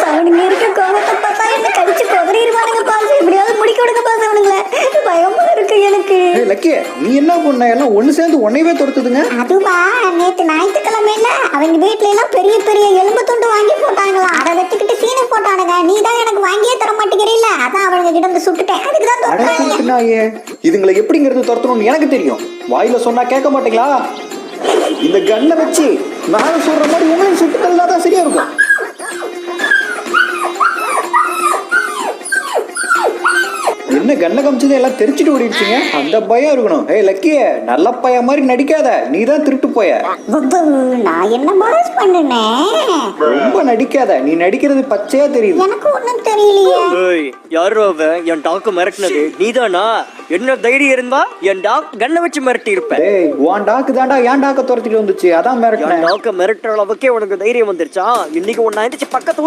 அவனுங்க இருக்க கோபத்தை பார்த்தா என்ன கடிச்சு கொதறிடுவானுங்க பாஸ். எப்படியாவது முடிக்க விடுங்க பாஸ் அவனுங்கள. பயமா இருக்கு எனக்கு. லக்கி, நீ என்ன பண்ண? எல்லாம் ஒண்ணு சேர்ந்து உன்னையவே துரத்துதுங்க. அதுவா, நேத்து ஞாயிற்றுக்கிழமையில அவங்க வீட்டுல எல்லாம் பெரிய பெரிய எலும்பு துண்டு வாங்கி போட்டாங்களா. அதை வச்சுக்கிட்டு சீனு போட்டானுங்க. நீ தான் எனக்கு வாங்கியே தர மாட்டேங்கிறீல்ல, அதான் அவனுங்க கிட்ட வந்து சுட்டுட்டேன். அதுக்குதான் அடக்குனாயே, இதுங்களை எப்படிங்கிறது துரத்தணும்னு எனக்கு தெரியும். வாயில சொன்னா கேட்க மாட்டீங்களா? இந்த கண்ணை வச்சு நான் சொல்ற மாதிரி உங்களையும் சுட்டுக்கல்லா தான் சரியா இருக்கும். என்ன கண்ணை காமிச்சது எல்லாம் தெரிச்சிட்டு ஓடிடுச்சிங்க. அந்த பயம் இருக்கணும். ஏய் லக்கிய, நல்ல பையன் மாதிரி நடிக்காத. நீ தான் திருட்டு போய. நான் என்ன பாஸ் பண்ணுனேன்? ரொம்ப நடிக்காத. நீ நடிக்கிறது பச்சையா தெரியுது. எனக்கு ஒண்ணும் தெரியலையே. ஏய், யாரோ அவன் என் டாக்கு மிரட்டினது நீதானா? என்ன தைரியம் இருந்தா என் டாக் கண்ணை வச்சு மிரட்டி இருப்பேன். ஏய், உன் டாக்கு தாண்டா என் டாக்க துரத்திட்டு வந்துச்சு. அதான் மிரட்டினேன். டாக்க மிரட்டுற அளவுக்கே உனக்கு தைரியம் வந்துருச்சா? இன்னைக்கு உன்னை எந்திரிச்சு பக்கத்து